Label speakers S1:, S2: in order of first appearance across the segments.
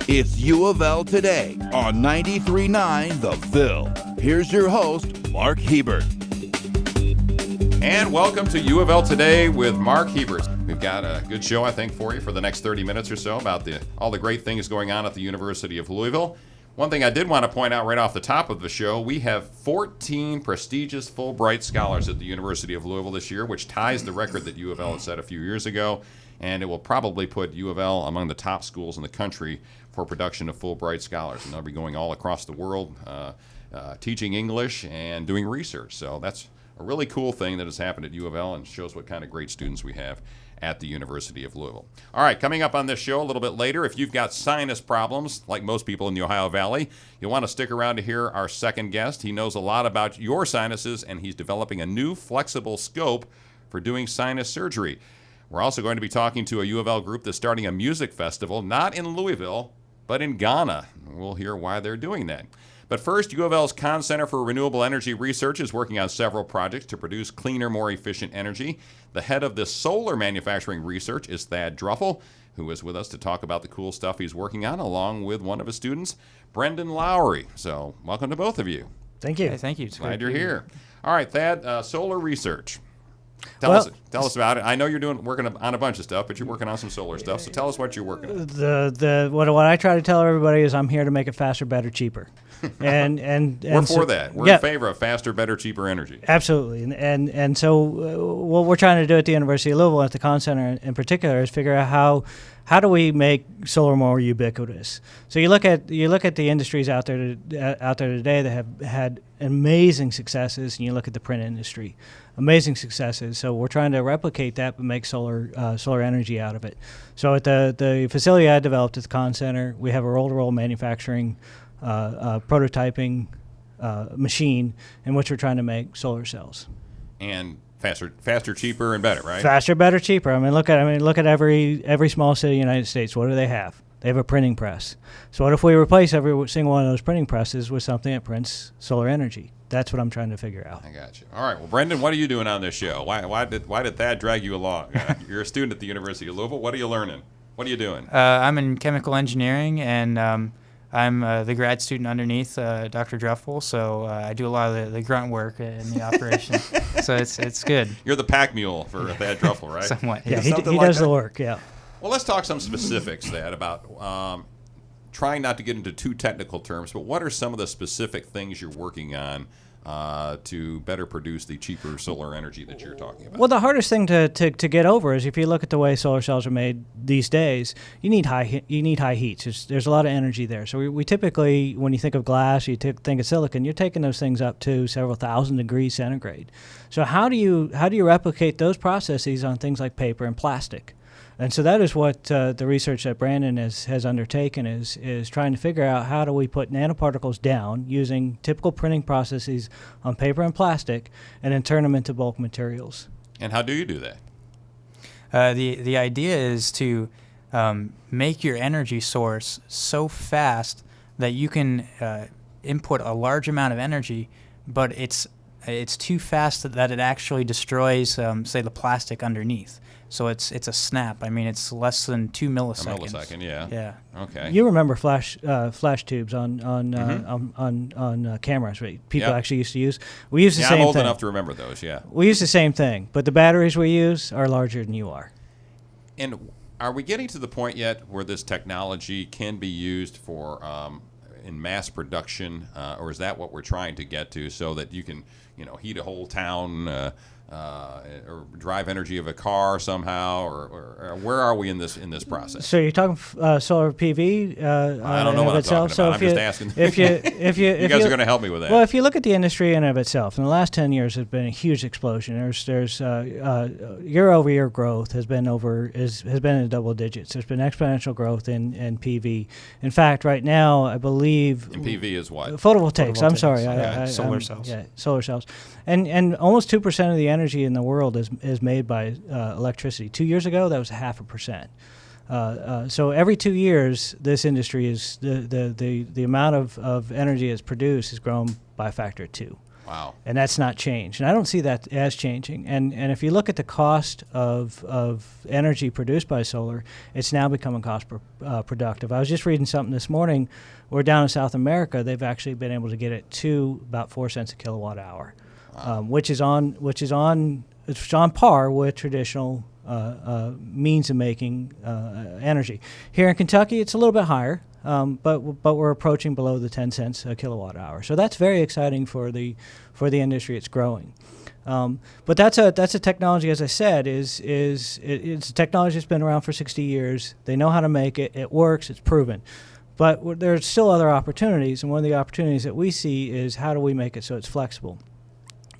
S1: It's UofL Today on 93.9 The Ville. Here's your host, Mark Hebert.
S2: And welcome to UofL Today with Mark Hebert. We've got a good show, I think, for you for the next 30 minutes or so about all the great things going on at the University of Louisville. One thing I did want to point out right off the top of the show, we have 14 prestigious Fulbright scholars at the University of Louisville this year, which ties the record that UofL had set a few years ago, and it will probably put UofL among the top schools in the country for production of Fulbright scholars. And they'll be going all across the world teaching English and doing research. So that's a really cool thing that has happened at UofL and shows what kind of great students we have at the University of Louisville. All right, coming up on this show a little bit later, if you've got sinus problems, like most people in the Ohio Valley, you'll want to stick around to hear our second guest. He knows a lot about your sinuses, and he's developing a new flexible scope for doing sinus surgery. We're also going to be talking to a UofL group that's starting a music festival, not in Louisville, but in Ghana. We'll hear why they're doing that. But first, UofL's Conn Center for Renewable Energy Research is working on several projects to produce cleaner, more efficient energy. The head of the solar manufacturing research is Thad Druffel, who is with us to talk about the cool stuff he's working on, along with one of his students, Brendan Lavery. So welcome to both of you.
S3: Thank you.
S4: Hey, thank you. It's
S2: Glad you're here. All right, Thad, solar research. Tell us about it. I know you're working on a bunch of stuff, but you're working on some solar stuff. So tell us what you're working on.
S3: What I try to tell everybody is I'm here to make it faster, better, cheaper. And
S2: we're for that. We're in favor of faster, better, cheaper energy.
S3: Absolutely. And so what we're trying to do at the University of Louisville, at the Conn Center in particular, is figure out how do we make solar more ubiquitous. So you look at the industries out there today that have had amazing successes, and you look at the print industry, amazing successes. So we're trying to replicate that, but make solar energy out of it. So at the facility I developed at the Conn Center, we have a roll-to-roll manufacturing prototyping machine in which we're trying to make solar cells.
S2: And faster, cheaper, and better, right?
S3: Faster, better, cheaper. I mean, look at every small city in the United States. What do they have? They have a printing press. So what if we replace every single one of those printing presses with something that prints solar energy? That's what I'm trying to figure out.
S2: I got you. All right. Well, Brendan, what are you doing on this show? Why did Thad drag you along? You're a student at the University of Louisville. What are you learning? What are you doing?
S4: I'm in chemical engineering, and I'm the grad student underneath Dr. Druffel, so I do a lot of the grunt work in the operation. So it's good.
S2: You're the pack mule for Thad Druffel, right?
S4: Somewhat.
S3: Yeah, he does the work, yeah.
S2: Well, let's talk some specifics, Thad, about trying not to get into too technical terms, but what are some of the specific things you're working on to better produce the cheaper solar energy that you're talking about?
S3: Well, the hardest thing to get over is if you look at the way solar cells are made these days, you need high heat. There's a lot of energy there. So we typically, when you think of glass, you think of silicon, you're taking those things up to several thousand degrees centigrade. So how do you replicate those processes on things like paper and plastic? And so that is what the research that Brandon has undertaken is trying to figure out how do we put nanoparticles down using typical printing processes on paper and plastic and then turn them into bulk materials.
S2: And how do you do that?
S4: The idea is to make your energy source so fast that you can input a large amount of energy, but it's too fast that it actually destroys, say, the plastic underneath. So it's a snap. I mean, it's less than 2 milliseconds.
S2: A millisecond, yeah.
S4: Yeah.
S2: Okay.
S3: You remember flash tubes on cameras, right? People actually used to use. We use the same thing.
S2: I'm old enough to remember those. Yeah.
S3: We use the same thing, but the batteries we use are larger than you are.
S2: And are we getting to the point yet where this technology can be used for in mass production, or is that what we're trying to get to, so that you can, heat a whole town? Or drive energy of a car somehow, or where are we in this process?
S3: So you're talking solar PV?
S2: I don't know what I'm talking about. I'm just asking.
S3: If
S2: you guys are going to help me with that.
S3: Well, if you look at the industry in and of itself, in the last 10 years, there's been a huge explosion. There's year-over-year growth has been in double digits. There's been exponential growth in PV. In fact, right now, I believe
S2: and PV is what?
S3: Photovoltaics. I'm sorry.
S4: Solar cells.
S3: Yeah, solar cells. And almost 2% of the energy in the world is made by electricity. 2 years ago, that was 0.5%. So every 2 years, this industry is the amount of energy that's produced has grown by a factor of 2.
S2: Wow.
S3: And that's not changed. And I don't see that as changing. And if you look at the cost of energy produced by solar, it's now becoming productive. I was just reading something this morning where down in South America, they've actually been able to get it to about 4 cents a kilowatt hour, which is on par with traditional means of making energy. Here in Kentucky, it's a little bit higher, but we're approaching below the 10 cents a kilowatt hour. So that's very exciting for the industry. It's growing. But that's a technology, as I said, it's a technology that's been around for 60 years. They know how to make it. It works. It's proven. But there's still other opportunities, and one of the opportunities that we see is how do we make it so it's flexible.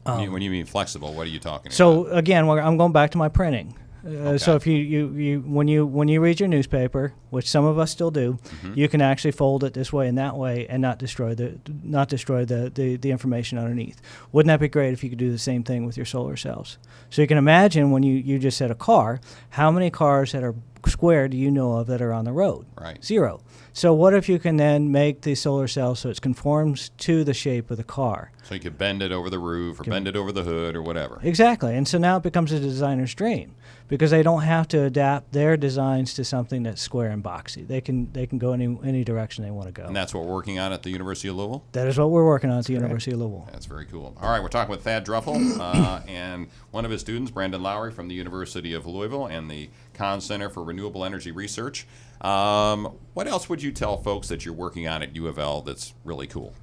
S2: When you mean flexible, what are you talking about?
S3: So again, I'm going back to my printing.
S2: Okay.
S3: So if when you read your newspaper, which some of us still do, you can actually fold it this way and that way and not destroy the information underneath. Wouldn't that be great if you could do the same thing with your solar cells? So you can imagine when you just said a car, how many cars that are square do you know of that are on the road?
S2: Right.
S3: 0. So what if you can then make the solar cell so it conforms to the shape of the car?
S2: So you could bend it over the roof or bend it over the hood or whatever.
S3: Exactly. And so now it becomes a designer's dream because they don't have to adapt their designs to something that's square and boxy. They can go any direction they want to go.
S2: And that's what we're working on at the University of Louisville?
S3: That is what we're working on at the University of Louisville.
S2: That's very cool. All right, we're talking with Thad Druffel and one of his students, Brandon Lavery from the University of Louisville and the Conn Center for Renewable Energy Research. What else would you tell folks that you're working on at UofL that's really cool?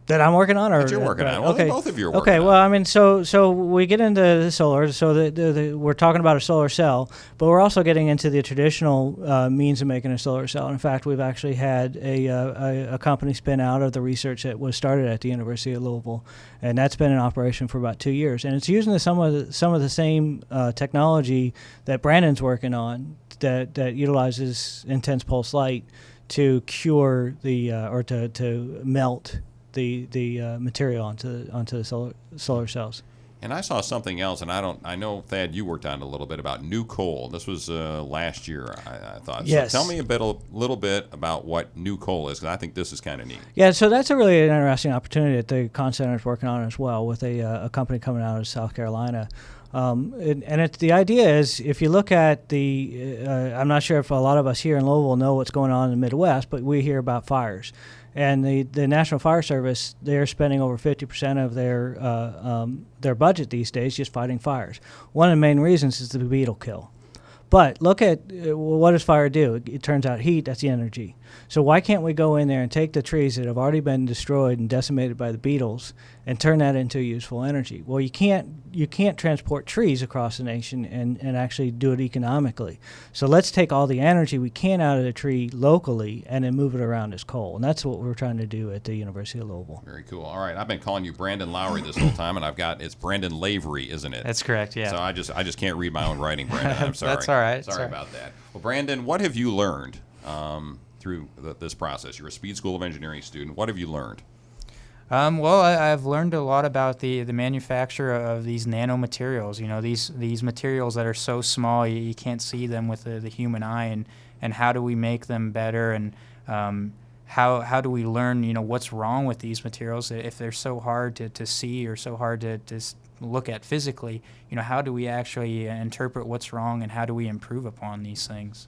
S3: That I'm working on, or
S2: that you're working on? Well,
S3: okay.
S2: Both of you are working
S3: on.
S2: on.
S3: Well, I mean, so we get into the solar. So we're talking about a solar cell, but we're also getting into the traditional means of making a solar cell. In fact, we've actually had a company spin out of the research that was started at the University of Louisville, and that's been in operation for about 2 years. And it's using some of the same technology that Brandon's working on that utilizes intense pulse light to cure or to melt the material onto the solar cells.
S2: And I saw something else, and I know, Thad, you worked on it a little bit about new coal. This was last year, I thought.
S3: Yes.
S2: So tell me a little bit about what new coal is, because I think this is kind of neat.
S3: Yeah, so that's a really interesting opportunity that the Conn Center is working on as well with a company coming out of South Carolina. The idea is, if you look at I'm not sure if a lot of us here in Louisville know what's going on in the Midwest, but we hear about fires. And the National Fire Service, they're spending over 50% of their budget these days just fighting fires. One of the main reasons is the beetle kill. But look at what does fire do? It turns out heat, that's the energy. So why can't we go in there and take the trees that have already been destroyed and decimated by the beetles and turn that into useful energy? Well, you can't transport trees across the nation and actually do it economically. So let's take all the energy we can out of the tree locally and then move it around as coal. And that's what we're trying to do at the University of Louisville.
S2: Very cool. All right, I've been calling you Brandon Lavery this whole time, and it's Brandon Lavery, isn't it?
S4: That's correct, yeah.
S2: So I just can't read my own writing, Brandon. I'm sorry.
S4: That's all right.
S2: Sorry about that. Well, Brandon, what have you learned through this process? You're a Speed School of Engineering student. What have you learned?
S4: Well, I've learned a lot about the manufacture of these nanomaterials. You know, these materials that are so small you can't see them with the human eye, and how do we make them better, and how do we learn, you know, what's wrong with these materials if they're so hard to see or so hard to look at physically. You know, how do we actually interpret what's wrong, and how do we improve upon these things?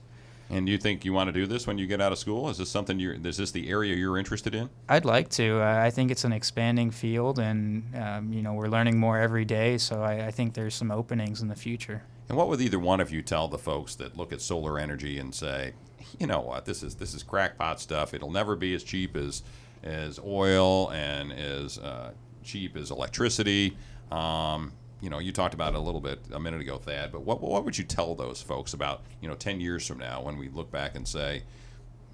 S2: And do you think you want to do this when you get out of school? Is this something is this the area you're interested in?
S4: I'd like to. I think it's an expanding field, and you know, we're learning more every day. So I think there's some openings in the future.
S2: And what would either one of you tell the folks that look at solar energy and say, you know what, this is crackpot stuff. It'll never be as cheap as oil and as cheap as electricity. You know, you talked about it a little bit a minute ago, Thad, but what would you tell those folks about, you know, 10 years from now when we look back and say,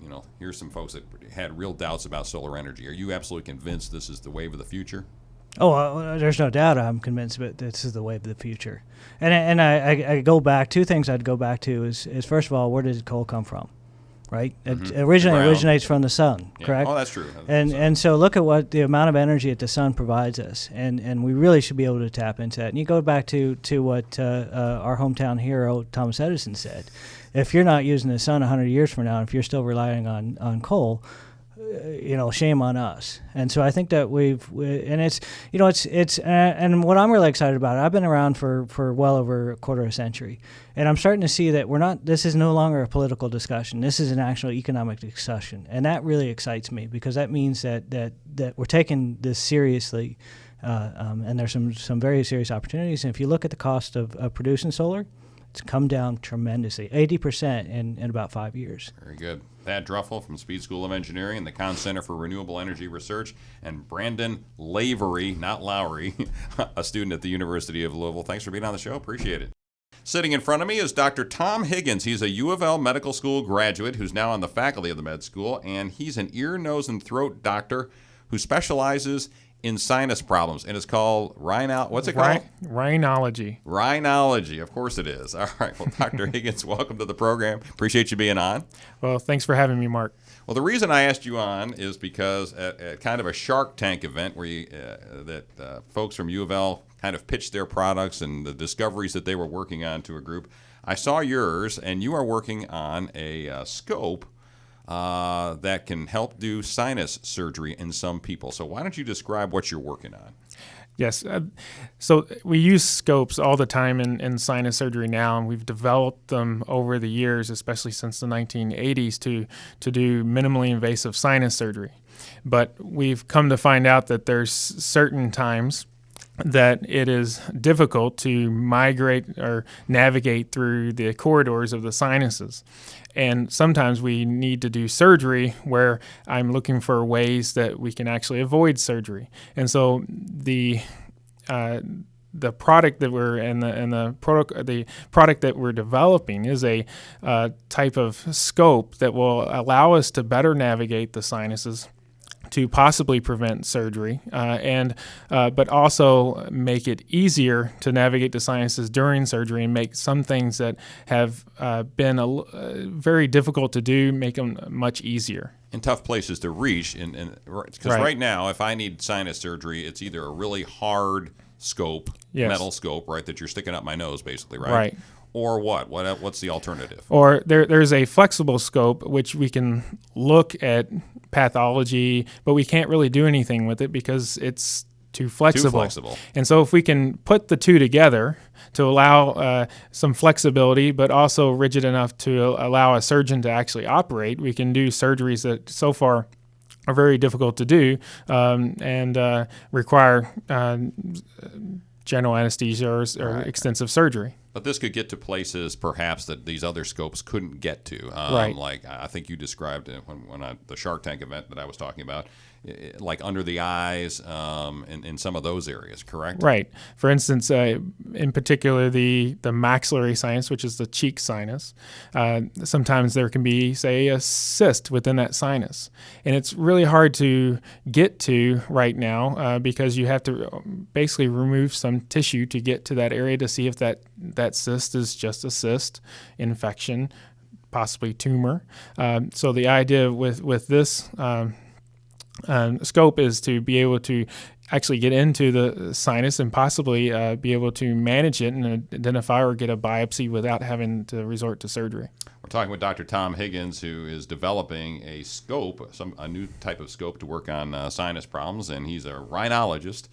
S2: you know, here's some folks that had real doubts about solar energy. Are you absolutely convinced this is the wave of the future?
S3: Oh, there's no doubt I'm convinced that this is the wave of the future. And I go back, two things I'd go back to is first of all, where did coal come from? Right? It originally originates from the sun, correct?
S2: Oh, that's true.
S3: And so look at what the amount of energy that the sun provides us, and we really should be able to tap into that. And you go back to what our hometown hero Thomas Edison said: if you're not using the sun 100 years from now, if you're still relying on coal, shame on us. And so I think that and and what I'm really excited about, I've been around for well over a quarter of a century, and I'm starting to see that this is no longer a political discussion. This is an actual economic discussion, and that really excites me, because that means that we're taking this seriously, and there's some very serious opportunities. And if you look at the cost of producing solar, it's come down tremendously, 80% in about 5 years.
S2: Very good. Thad Druffel from Speed School of Engineering and the Conn Center for Renewable Energy Research, and Brandon Lavery, not Lowry, a student at the University of Louisville. Thanks for being on the show. Appreciate it. Sitting in front of me is Dr. Tom Higgins. He's a UofL Medical School graduate who's now on the faculty of the med school, and he's an ear, nose, and throat doctor who specializes in sinus problems, and it's called what's it called?
S5: Rhinology.
S2: Rhinology, of course it is. All right, well, Dr. Higgins, welcome to the program. Appreciate you being on.
S5: Well, thanks for having me, Mark.
S2: Well, the reason I asked you on is because at kind of a Shark Tank event where folks from U of L kind of pitched their products and the discoveries that they were working on to a group, I saw yours, and you are working on a scope that can help do sinus surgery in some people. So why don't you describe what you're working on?
S5: Yes. So we use scopes all the time in sinus surgery now, and we've developed them over the years, especially since the 1980s, to do minimally invasive sinus surgery. But we've come to find out that there's certain times that it is difficult to migrate or navigate through the corridors of the sinuses. And sometimes we need to do surgery where I'm looking for ways that we can actually avoid surgery. And so the product that the product that we're developing is a type of scope that will allow us to better navigate the sinuses, to possibly prevent surgery, but also make it easier to navigate the sinuses during surgery, and make some things that have been very difficult to do, make them much easier.
S2: In tough places to reach, because right now, if I need sinus surgery, it's either a really hard scope, metal scope, right, that you're sticking up my nose, basically, right? Right. Or what? What's the alternative?
S5: Or there's a flexible scope, which we can look at pathology, but we can't really do anything with it because it's too flexible. And so if we can put the two together to allow some flexibility, but also rigid enough to allow a surgeon to actually operate, we can do surgeries that so far are very difficult to do and require general anesthesia or extensive surgery.
S2: But this could get to places perhaps that these other scopes couldn't get to. Like I think you described it when the Shark Tank event that I was talking about, like under the eyes in some of those areas, correct?
S5: Right. For instance, in particular, the maxillary sinus, which is the cheek sinus, sometimes there can be, say, a cyst within that sinus. And it's really hard to get to right now because you have to basically remove some tissue to get to that area to see if that cyst is just a cyst, infection, possibly tumor. So the idea with this scope is to be able to actually get into the sinus and possibly be able to manage it and identify or get a biopsy without having to resort to surgery.
S2: We're talking with Dr. Tom Higgins, who is developing a scope, a new type of scope to work on sinus problems, and he's a rhinologist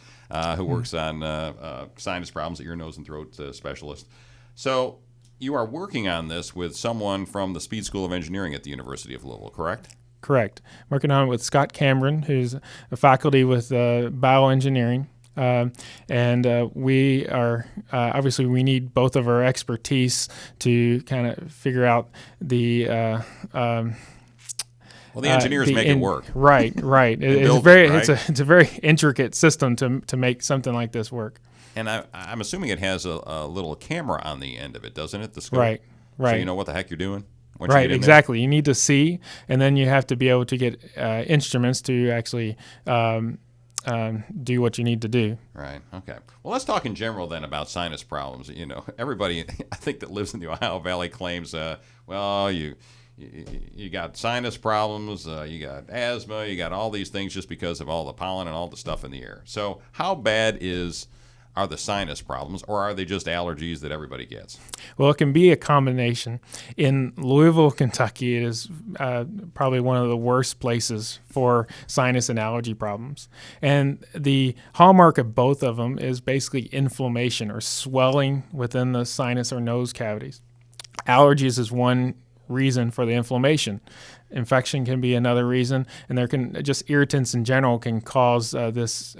S2: who works on sinus problems, ear, nose, and throat specialist. So you are working on this with someone from the Speed School of Engineering at the University of Louisville, correct?
S5: Correct. I'm working on it with Scott Cameron, who's a faculty with bioengineering. And we are obviously we need both of our expertise to kind of figure out the
S2: the engineers make it work.
S5: Right. It's a very intricate system to make something like this work.
S2: And I'm assuming it has a little camera on the end of it, doesn't it? The scope?
S5: Right.
S2: So you know what the heck you're doing?
S5: Right, exactly. You need to see, and then you have to be able to get instruments to actually do what you need to do.
S2: Right. Okay. Well, let's talk in general then about sinus problems. You know, everybody I think that lives in the Ohio Valley claims, you got sinus problems, you got asthma, you got all these things just because of all the pollen and all the stuff in the air. So how bad is are the sinus problems, or are they just allergies that everybody gets?
S5: Well, it can be a combination. In Louisville, Kentucky, it is probably one of the worst places for sinus and allergy problems. And the hallmark of both of them is basically inflammation or swelling within the sinus or nose cavities. Allergies is one reason for the inflammation. Infection can be another reason, and there can just irritants in general can cause this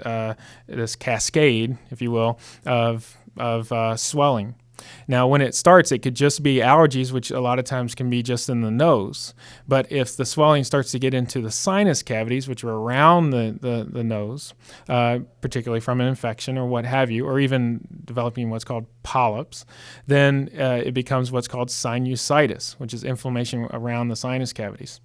S5: cascade, if you will, of swelling. Now, when it starts, it could just be allergies, which a lot of times can be just in the nose. But if the swelling starts to get into the sinus cavities, which are around the nose, particularly from an infection or what have you, or even developing what's called polyps, then it becomes what's called sinusitis, which is inflammation around the sinus cavities.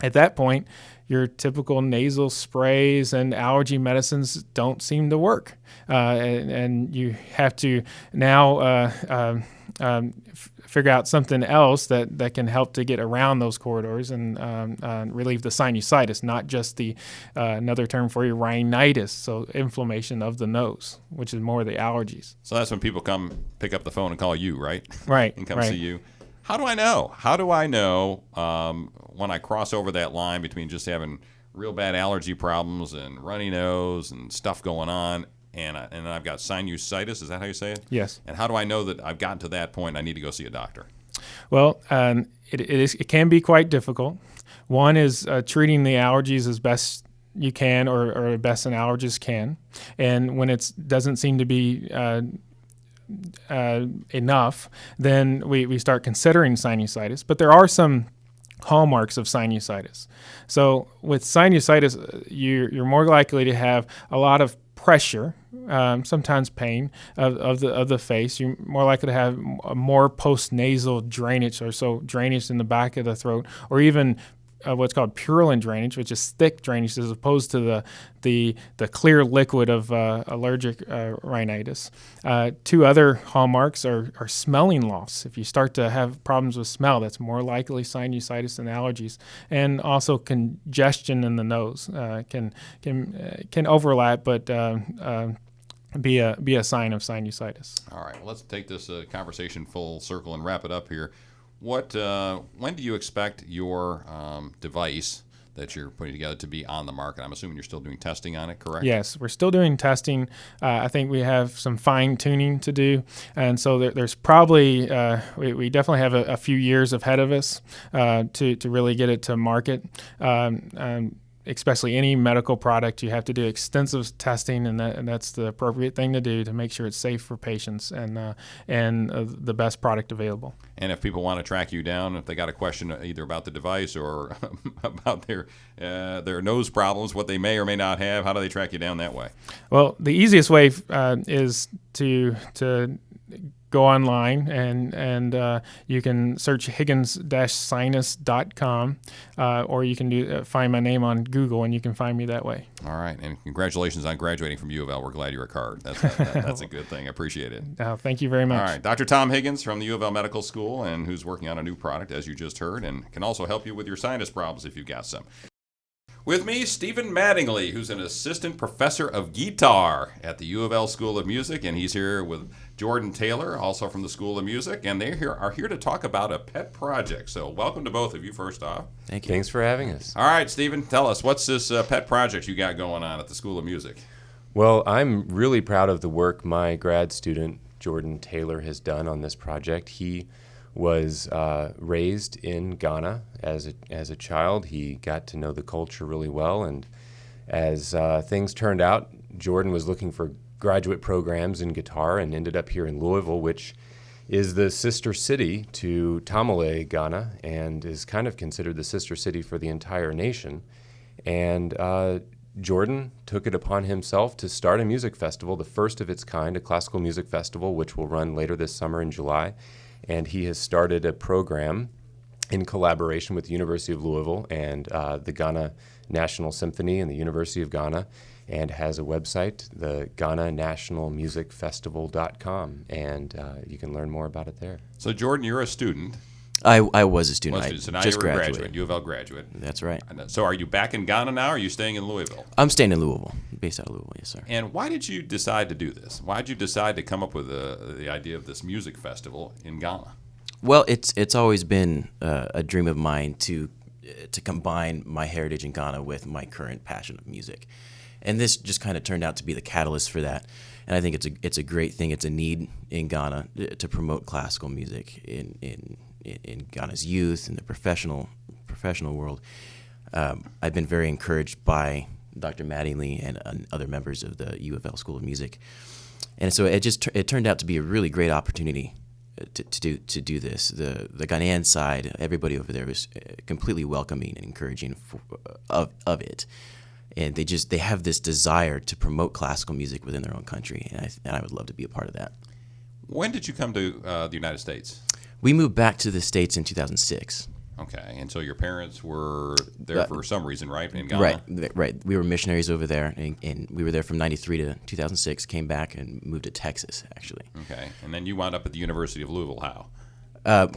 S5: At that point, your typical nasal sprays and allergy medicines don't seem to work. And you have to now figure out something else that can help to get around those corridors and relieve the sinusitis, not just the another term for you, rhinitis, so inflammation of the nose, which is more the allergies.
S2: So that's when people come pick up the phone and call you, right?
S5: Right.
S2: And come see you. How do I know? How do I know when I cross over that line between just having real bad allergy problems and runny nose and stuff going on, and I've got sinusitis? Is that how you say it?
S5: Yes.
S2: And how do I know that I've gotten to that point and I need to go see a doctor?
S5: Well, it can be quite difficult. One is treating the allergies as best you can, or best an allergist can. And when it doesn't seem to be enough, then we start considering sinusitis. But there are some hallmarks of sinusitis. So with sinusitis, you're more likely to have a lot of pressure, sometimes pain of the face. You're more likely to have more postnasal drainage, or so drainage in the back of the throat, or even what's called purulent drainage, which is thick drainage as opposed to the clear liquid of allergic rhinitis. Two other hallmarks are smelling loss. If you start to have problems with smell, that's more likely sinusitis than allergies. And also congestion in the nose can overlap, but be a sign of sinusitis.
S2: All right, well, let's take this conversation full circle and wrap it up here. When do you expect your device that you're putting together to be on the market? I'm assuming you're still doing testing on it, correct?
S5: Yes, we're still doing testing. I think we have some fine tuning to do, and so there's probably we definitely have a few years ahead of us to really get it to market. Especially any medical product, you have to do extensive testing, and that's the appropriate thing to do to make sure it's safe for patients and the best product available.
S2: And if people want to track you down, if they got a question either about the device or about their nose problems, what they may or may not have, how do they track you down that way?
S5: Well, the easiest way is to go online and you can search Higgins-sinus.com, or you can find my name on Google, and you can find me that way.
S2: All right, and congratulations on graduating from UofL. We're glad you're a card. That's a good thing. I appreciate it.
S5: Thank you very much.
S2: All right, Dr. Tom Higgins from the UofL Medical School, and who's working on a new product, as you just heard, and can also help you with your sinus problems if you've got some. With me, Stephen Mattingly, who's an assistant professor of guitar at the UofL School of Music, and he's here with Jordan Taylor, also from the School of Music, and they are here to talk about a pet project. So welcome to both of you, first off.
S6: Thank you. Thanks for having us.
S2: All right, Stephen, tell us, what's this pet project you got going on at the School of Music?
S6: Well, I'm really proud of the work my grad student, Jordan Taylor, has done on this project. He was raised in Ghana as a child. He got to know the culture really well, and as things turned out, Jordan was looking for graduate programs in guitar and ended up here in Louisville, which is the sister city to Tamale, Ghana, and is kind of considered the sister city for the entire nation. And Jordan took it upon himself to start a music festival, the first of its kind, a classical music festival, which will run later this summer in July. And he has started a program in collaboration with the University of Louisville and the Ghana National Symphony and the University of Ghana, and has a website, the GhanaNationalMusicFestival.com, and you can learn more about it there.
S2: So, Jordan, you're a student.
S7: I was a student.
S2: So now
S7: just
S2: you're a
S7: graduated.
S2: graduate, UofL graduate.
S7: That's right.
S2: So are you back in Ghana now, or are you staying in Louisville?
S7: I'm staying in Louisville, based out of Louisville, yes, sir.
S2: And why did you decide to do this? Why did you decide to come up with the idea of this music festival in Ghana?
S7: Well, it's always been a dream of mine to combine my heritage in Ghana with my current passion of music, and this just kind of turned out to be the catalyst for that. And I think it's a great thing. It's a need in Ghana to promote classical music in Ghana's youth and the professional world. I've been very encouraged by Dr. Mattingly and other members of the UofL School of Music, and so it turned out to be a really great opportunity to do this. The Ghanaian side, everybody over there was completely welcoming and encouraging of it. And they have this desire to promote classical music within their own country, and I would love to be a part of that.
S2: When did you come to the United States?
S7: We moved back to the States in 2006.
S2: Okay, and so your parents were there for some reason, right, in Ghana?
S7: Right. We were missionaries over there, and we were there from 93 to 2006, came back and moved to Texas, actually.
S2: Okay, and then you wound up at the University of Louisville. How?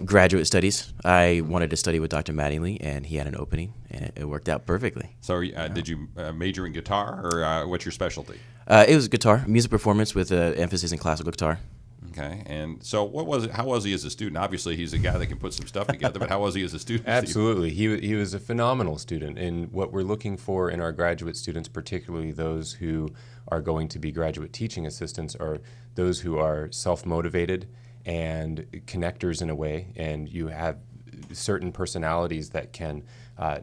S7: Graduate studies. I wanted to study with Dr. Mattingly, and he had an opening, and it worked out perfectly.
S2: So did you major in guitar, or what's your specialty?
S7: It was guitar, music performance with an emphasis in classical guitar.
S2: Okay, and so what was it? How was he as a student? Obviously, he's a guy that can put some stuff together, but how was he as a student?
S6: Absolutely. He was a phenomenal student, and what we're looking for in our graduate students, particularly those who are going to be graduate teaching assistants, are those who are self-motivated and connectors in a way, and you have certain personalities that can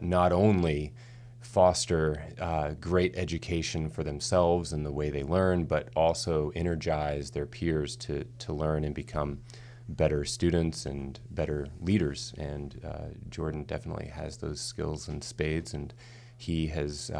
S6: not only foster great education for themselves and the way they learn, but also energize their peers to learn and become better students and better leaders. And Jordan definitely has those skills in spades, and he has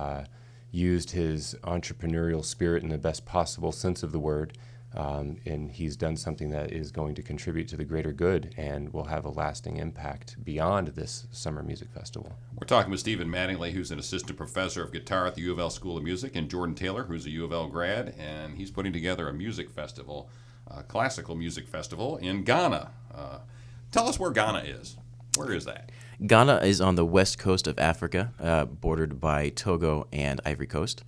S6: used his entrepreneurial spirit in the best possible sense of the word. And he's done something that is going to contribute to the greater good and will have a lasting impact beyond this summer music festival.
S2: We're talking with Stephen Mattingly, who's an assistant professor of guitar at the UofL School of Music, and Jordan Taylor, who's a UofL grad, and he's putting together a music festival, a classical music festival in Ghana. Tell us where Ghana is. Where is that?
S7: Ghana is on the west coast of Africa, bordered by Togo and Ivory Coast.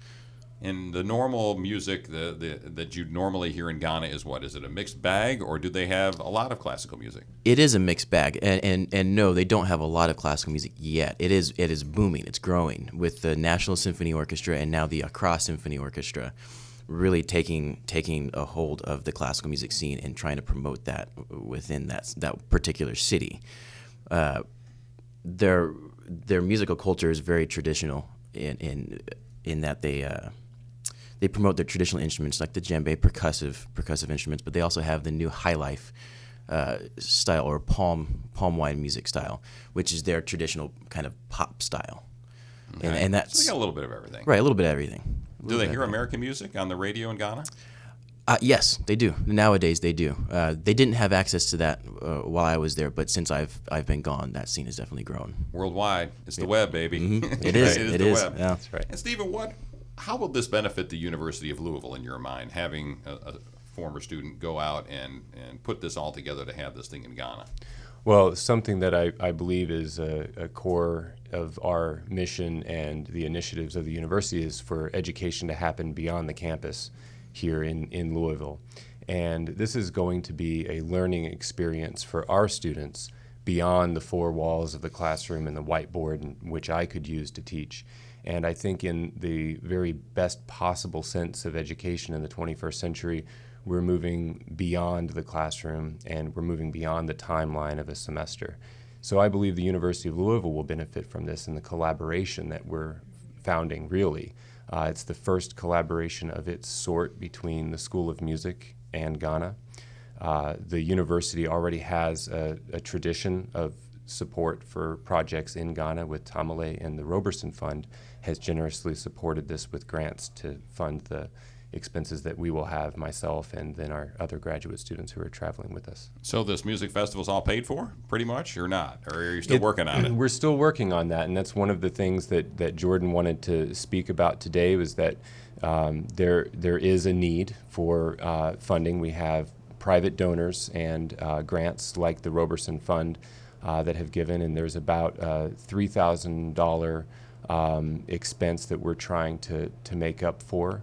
S2: And the normal music that you normally hear in Ghana is what? Is it a mixed bag, or do they have a lot of classical music?
S7: It is a mixed bag, and no, they don't have a lot of classical music yet. It is booming. It's growing with the National Symphony Orchestra and now the Accra Symphony Orchestra really taking a hold of the classical music scene and trying to promote that within that particular city. Their musical culture is very traditional in that they promote their traditional instruments like the djembe, percussive instruments, but they also have the new high life style or palm wine music style, which is their traditional kind of pop style.
S2: Okay.
S7: And that's
S2: so they got a little bit of everything.
S7: Right, a little bit of everything.
S2: Do they hear American music on the radio in Ghana?
S7: Yes, they do. Nowadays, they do. They didn't have access to that while I was there, but since I've been gone, that scene has definitely grown.
S2: Worldwide, it's the web, baby.
S7: Mm-hmm. It is.
S2: It is
S7: it
S2: the
S7: is.
S2: web.
S7: Yeah, that's right.
S2: And Stephen, how will this benefit the University of Louisville in your mind, having a former student go out and put this all together to have this thing in Ghana?
S6: Well, something that I believe is a core of our mission and the initiatives of the university is for education to happen beyond the campus here in Louisville. And this is going to be a learning experience for our students beyond the four walls of the classroom and the whiteboard, which I could use to teach. And I think in the very best possible sense of education in the 21st century, we're moving beyond the classroom and we're moving beyond the timeline of a semester. So I believe the University of Louisville will benefit from this and the collaboration that we're founding, really. It's the first collaboration of its sort between the School of Music and Ghana. The university already has a tradition of support for projects in Ghana with Tamale, and the Roberson Fund has generously supported this with grants to fund the expenses that we will have, myself and then our other graduate students who are traveling with us.
S2: So this music festival's all paid for, pretty much, or not? Or are you still working on it?
S6: We're still working on that, and that's one of the things that Jordan wanted to speak about today, was that there is a need for funding. We have private donors and grants like the Roberson Fund that have given, and there's about $3,000 expense that we're trying to make up for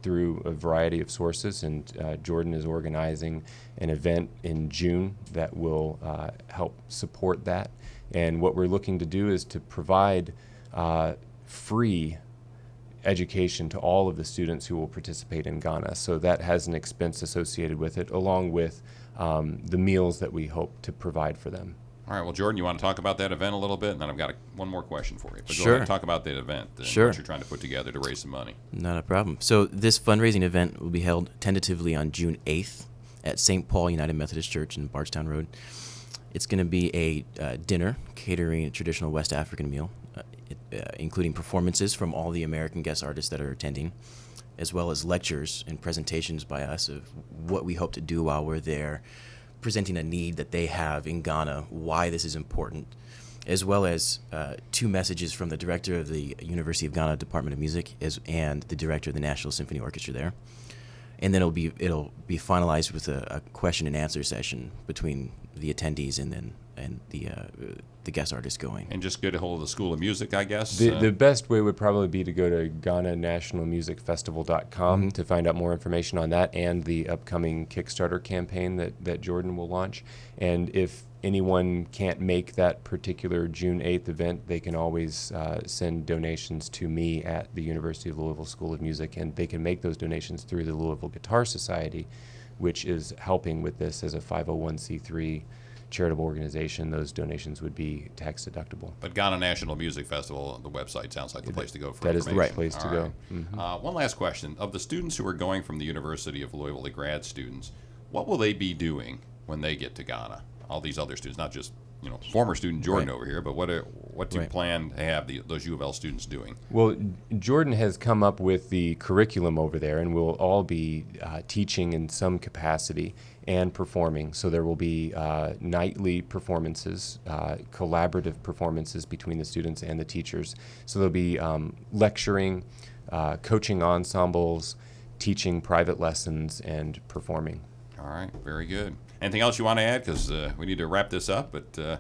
S6: through a variety of sources. And Jordan is organizing an event in June that will help support that. And what we're looking to do is to provide free education to all of the students who will participate in Ghana. So that has an expense associated with it, along with the meals that we hope to provide for them.
S2: All right, well, Jordan, you want to talk about that event a little bit? And then I've got one more question for you. But go
S7: Sure.
S2: ahead and talk about that event and
S7: Sure.
S2: what you're trying to put together to raise some money.
S7: Not a problem. So this fundraising event will be held tentatively on June 8th at St. Paul United Methodist Church in Bardstown Road. It's going to be a dinner catering a traditional West African meal, including performances from all the American guest artists that are attending, as well as lectures and presentations by us of what we hope to do while we're there, presenting a need that they have in Ghana, why this is important, as well as 2 messages from the director of the University of Ghana Department of Music and the director of the National Symphony Orchestra there. And then it'll be finalized with a question and answer session between the attendees and the guest artists going.
S2: And just get a hold of the School of Music, I guess.
S6: The best way would probably be to go to GhanaNationalMusicFestival.com to find out more information on that and the upcoming Kickstarter campaign that Jordan will launch. And if anyone can't make that particular June 8th event, they can always send donations to me at the University of Louisville School of Music, and they can make those donations through the Louisville Guitar Society, which is helping with this as a 501c3 charitable organization. Those donations would be tax deductible.
S2: But Ghana National Music Festival, the website sounds like the place to go for
S6: That is
S2: information.
S6: the place to
S2: All
S6: go.
S2: right.
S6: Mhm.
S2: One last question. Of the students who are going from the University of Louisville, the grad students, what will they be doing when they get to Ghana? All these other students, not just former student Jordan over here, but what do you plan to have those UofL students doing?
S6: Well, Jordan has come up with the curriculum over there, and we'll all be teaching in some capacity and performing. So there will be nightly performances, collaborative performances between the students and the teachers. So there'll be lecturing, coaching ensembles, teaching private lessons, and performing.
S2: All right, very good. Anything else you want to add? Because we need to wrap this up, but I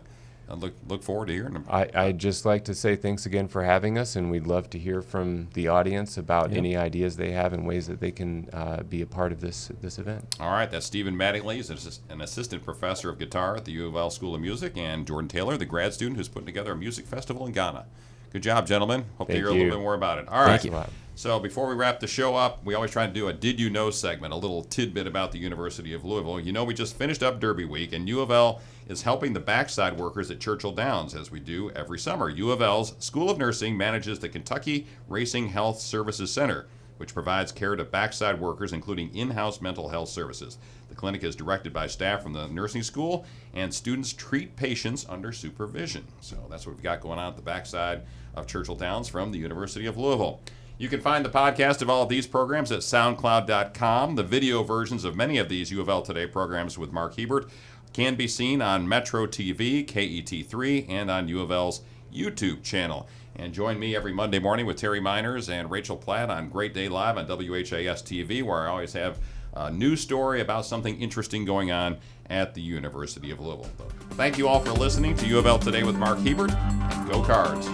S2: look forward to hearing them.
S6: I'd just like to say thanks again for having us, and we'd love to hear from the audience about any ideas they have and ways that they can be a part of this event.
S2: All right, that's Stephen Mattingly. He's an assistant professor of guitar at the UofL School of Music, and Jordan Taylor, the grad student who's putting together a music festival in Ghana. Good job, gentlemen. Hope to hear a little bit more about it. All right.
S6: Thank you.
S2: So before we wrap the show up, we always try to do a Did You Know segment, a little tidbit about the University of Louisville. We just finished up Derby Week, and UofL is helping the backside workers at Churchill Downs, as we do every summer. UofL's School of Nursing manages the Kentucky Racing Health Services Center, which provides care to backside workers, including in-house mental health services. The clinic is directed by staff from the nursing school, and students treat patients under supervision. So that's what we've got going on at the backside of Churchill Downs from the University of Louisville. You can find the podcast of all of these programs at SoundCloud.com. The video versions of many of these UofL Today programs with Mark Hebert can be seen on Metro TV, KET3, and on UofL's YouTube channel. And join me every Monday morning with Terry Miners and Rachel Platt on Great Day Live on WHAS TV, where I always have a news story about something interesting going on at the University of Louisville. Thank you all for listening to UofL Today with Mark Hebert, and go Cards.